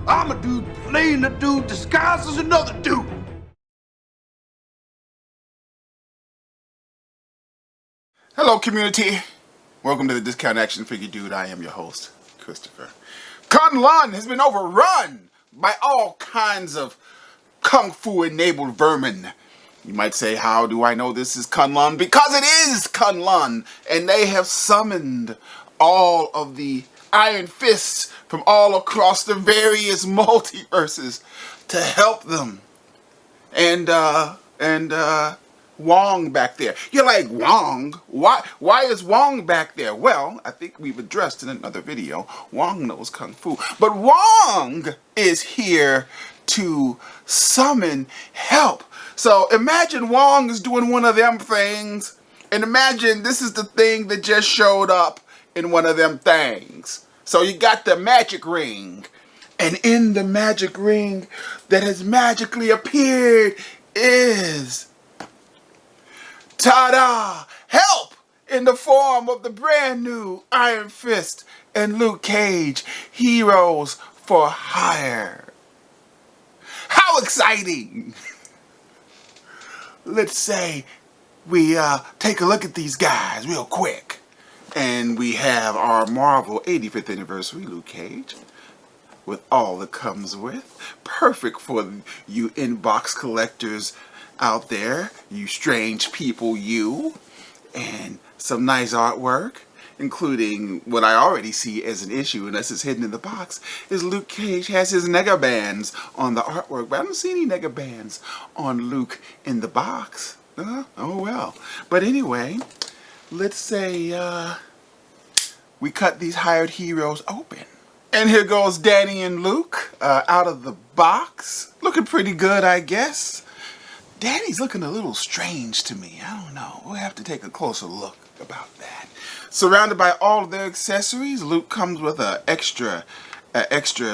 I'm a dude playing a dude disguised as another dude. Hello, community. Welcome to the Discount Action Figure Dude. I am your host, Christopher. Kunlun has been overrun by all kinds of kung fu-enabled vermin. You might say, how do I know this is Kunlun? Because it is Kunlun, and they have summoned all of the Iron Fists from all across the various multiverses to help them. And Wong back there. You're like, Wong? Why is Wong back there? Well, I think we've addressed in another video, Wong knows Kung Fu. But Wong is here to summon help. So imagine Wong is doing one of them things, and imagine this is the thing that just showed up in one of them things. So you got the magic ring, and in the magic ring that has magically appeared is, ta-da! Help! In the form of the brand new Iron Fist and Luke Cage, Heroes for Hire. How exciting! Let's say we take a look at these guys real quick. And we have our Marvel 85th anniversary Luke Cage, with all that comes with. Perfect for you inbox collectors out there, you strange people, you. And some nice artwork, including what I already see as an issue, unless it's hidden in the box, is Luke Cage has his nega bands on the artwork, but I don't see any nega bands on Luke in the box. Oh well. But anyway, let's say we cut these hired heroes open. And here goes Danny and Luke out of the box. Looking pretty good, I guess. Danny's looking a little strange to me. I don't know. We'll have to take a closer look about that. Surrounded by all of their accessories, Luke comes with an extra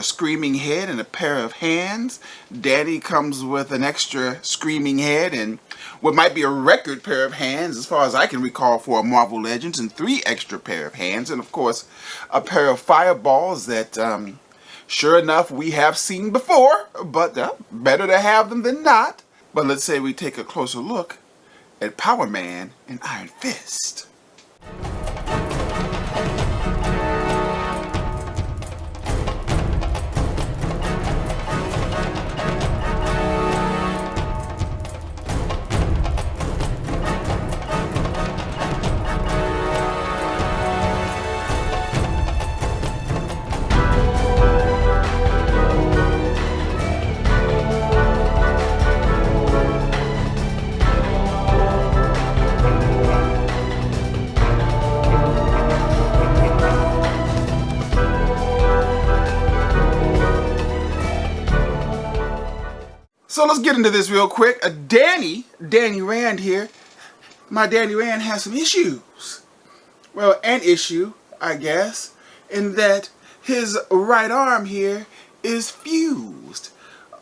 screaming head and a pair of hands. Danny comes with an extra screaming head and what might be a record pair of hands, as far as I can recall, for a Marvel Legends, and 3 extra pair of hands, and of course a pair of fireballs that sure enough we have seen before, but better to have them than not. But let's say we take a closer look at Power Man and Iron Fist. So let's get into this real quick. Danny Rand here. My Danny Rand has some issues. Well, an issue, I guess, in that his right arm here is fused.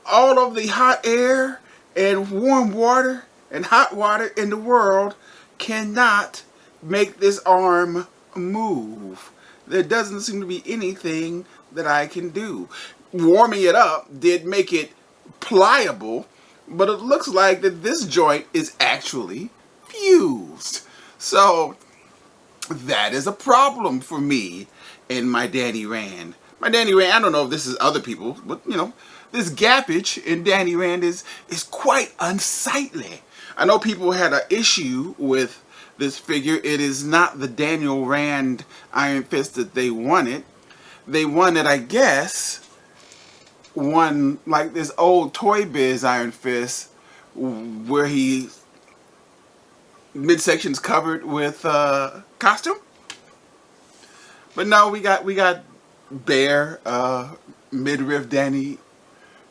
All of the hot air and warm water and hot water in the world cannot make this arm move. There doesn't seem to be anything that I can do. Warming it up did make it pliable, but it looks like that this joint is actually fused. So that is a problem for me and my Danny Rand. My Danny Rand, I don't know if this is other people, but you know, this gappage in Danny Rand is quite unsightly. I know people had an issue with this figure. It is not the Daniel Rand Iron Fist that they wanted. They wanted, I guess, one like this old Toy Biz Iron Fist where he midsection's covered with costume. But no, we got bare midriff Danny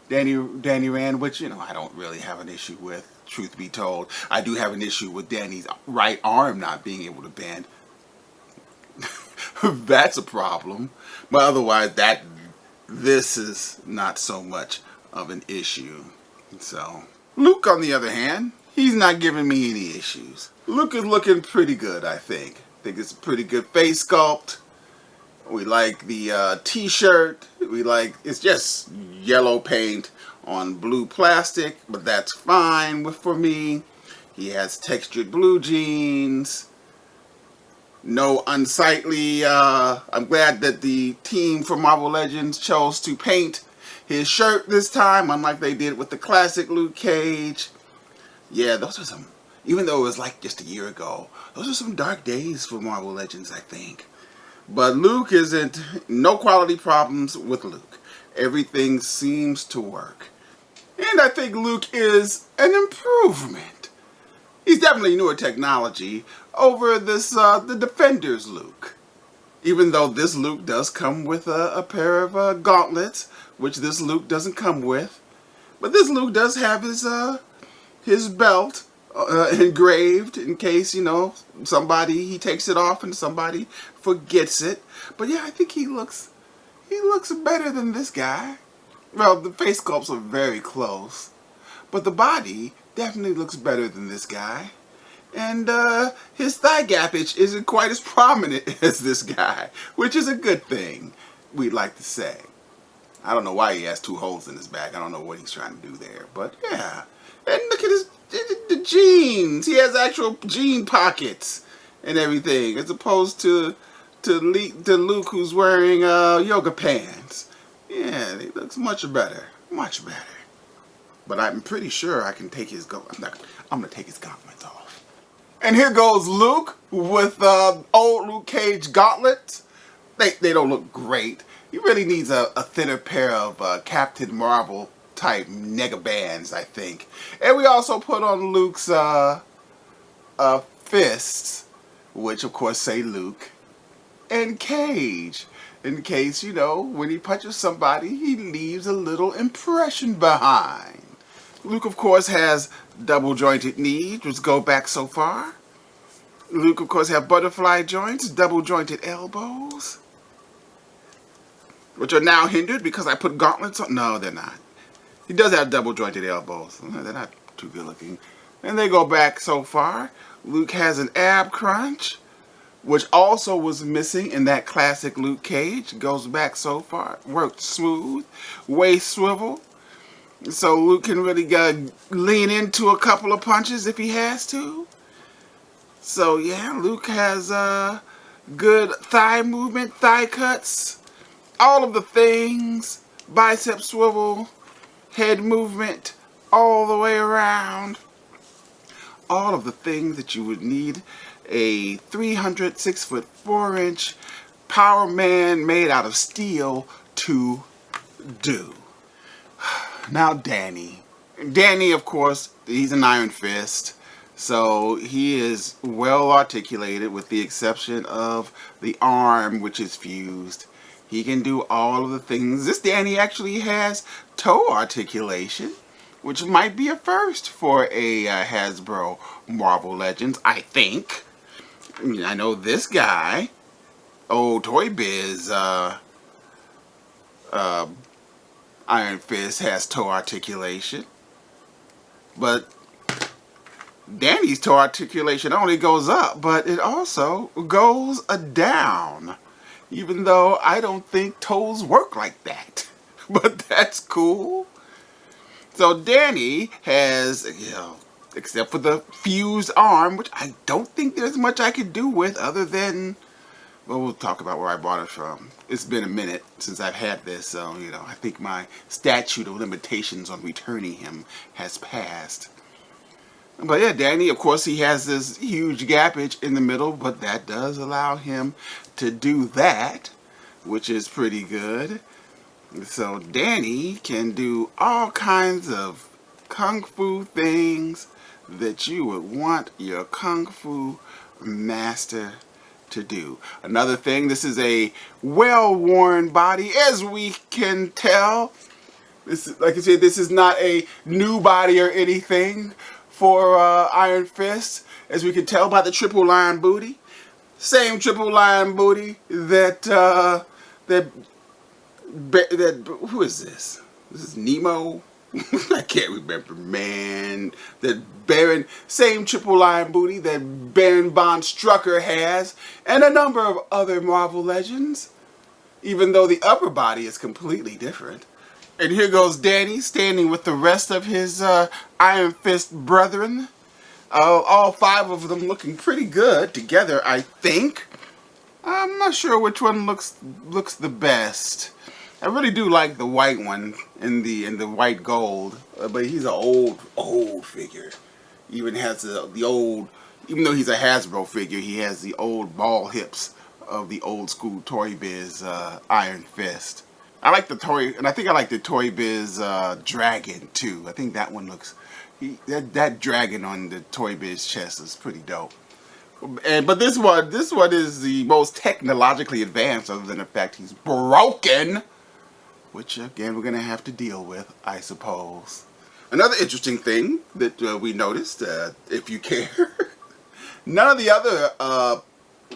Rand, which, you know, I don't really have an issue with, truth be told. I do have an issue with Danny's right arm not being able to bend. That's a problem. But otherwise, this is not so much of an issue. So Luke, on the other hand, he's not giving me any issues. Luke is looking pretty good, I think. I think it's a pretty good face sculpt. We like the t-shirt. We like, it's just yellow paint on blue plastic, but that's fine for me. He has textured blue jeans. No unsightly, I'm glad that the team from Marvel Legends chose to paint his shirt this time, unlike they did with the classic Luke Cage. Yeah, those are some, even though it was like just a year ago, those are some dark days for Marvel Legends, I think. But Luke isn't, no quality problems with Luke. Everything seems to work. And I think Luke is an improvement. He's definitely newer technology over this, the Defenders Luke. Even though this Luke does come with a pair of gauntlets, which this Luke doesn't come with. But this Luke does have his belt engraved in case, you know, he takes it off and somebody forgets it. But yeah, I think he looks better than this guy. Well, the face sculpts are very close, but the body definitely looks better than this guy. And his thigh gappage isn't quite as prominent as this guy, which is a good thing, we'd like to say. I don't know why he has 2 holes in his back. I don't know what he's trying to do there, but yeah. And look at the jeans. He has actual jean pockets and everything, as opposed to Luke, who's wearing yoga pants. Yeah, he looks much better, much better. But I'm pretty sure I can take his I'm gonna take his gauntlets off. And here goes Luke with old Luke Cage gauntlets. They don't look great. He really needs a thinner pair of Captain Marvel type nega bands, I think. And we also put on Luke's fists, which of course say Luke, and Cage, in case, you know, when he punches somebody, he leaves a little impression behind. Luke, of course, has double jointed knees, which go back so far. Luke, of course, has butterfly joints, double jointed elbows, which are now hindered because I put gauntlets on. No, they're not. He does have double jointed elbows. They're not too good looking. And they go back so far. Luke has an ab crunch, which also was missing in that classic Luke Cage. Goes back so far. Worked smooth. Waist swivel. So Luke can really lean into a couple of punches if he has to. So yeah, Luke has good thigh movement, thigh cuts, all of the things, bicep swivel, head movement, all the way around. All of the things that you would need a 6'4" Power Man made out of steel to do. Now Danny. Danny, of course, he's an Iron Fist. So he is well articulated with the exception of the arm, which is fused. He can do all of the things. This Danny actually has toe articulation, which might be a first for a Hasbro Marvel Legends, I think. I mean, I know this guy, old Toy Biz Iron Fist, has toe articulation. But Danny's toe articulation only goes up, but it also goes down. Even though I don't think toes work like that. But that's cool. So Danny has, you know, except for the fused arm, which I don't think there's much I could do with other than, well, we'll talk about where I bought it from. It's been a minute since I've had this, so, you know, I think my statute of limitations on returning him has passed. But yeah, Danny, of course, he has this huge gappage in the middle, but that does allow him to do that, which is pretty good. So Danny can do all kinds of kung fu things that you would want your kung fu master to do. Another thing, this is a well-worn body, as we can tell. This, like I said, this is not a new body or anything for Iron Fist, as we can tell by the triple line booty. Same triple line booty that who is this? This is Nemo? I can't remember, man. That same triple line booty that Baron von Strucker has, and a number of other Marvel Legends. Even though the upper body is completely different. And here goes Danny standing with the rest of his Iron Fist brethren. All 5 of them looking pretty good together, I think. I'm not sure which one looks the best. I really do like the white one in the white gold, but he's an old figure. Even has the old, even though he's a Hasbro figure, he has the old ball hips of the old school Toy Biz Iron Fist. I like the toy, and I think I like the Toy Biz Dragon too. I think that one looks, that dragon on the Toy Biz chest is pretty dope. But this one is the most technologically advanced, other than the fact he's broken, which again we're gonna have to deal with, I suppose. Another interesting thing that we noticed, if you care, none of the other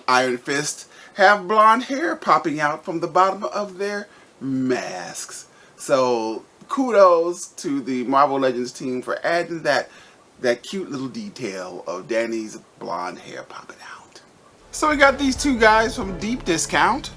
Iron Fists have blonde hair popping out from the bottom of their masks. So kudos to the Marvel Legends team for adding that cute little detail of Danny's blonde hair popping out. So we got these 2 guys from Deep Discount.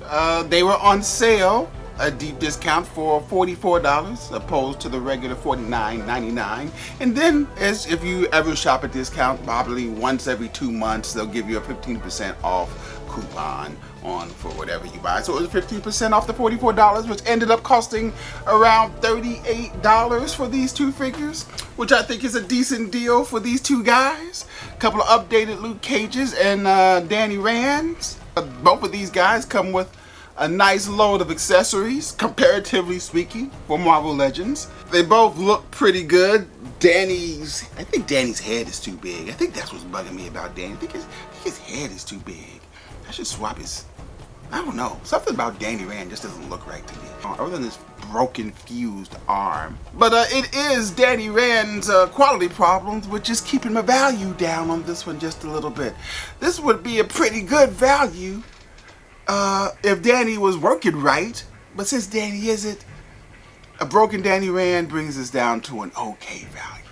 They were on sale, a deep discount for $44 opposed to the regular $49.99. And then, as if you ever shop at discount, probably once every 2 months, they'll give you a 15% off coupon on for whatever you buy. So it was 15% off the $44, which ended up costing around $38 for these 2 figures, which I think is a decent deal for these 2 guys. A couple of updated Luke Cages and Danny Rands. Both of these guys come with a nice load of accessories, comparatively speaking, for Marvel Legends. They both look pretty good. I think Danny's head is too big. I think that's what's bugging me about Danny. I think his head is too big. I should swap his, I don't know. Something about Danny Rand just doesn't look right to me. Other than this broken, fused arm. But it is Danny Rand's quality problems, which is keeping my value down on this one just a little bit. This would be a pretty good value if Danny was working right. But since Danny isn't, a broken Danny Rand brings us down to an okay value.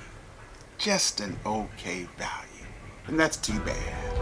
Just an okay value. And that's too bad.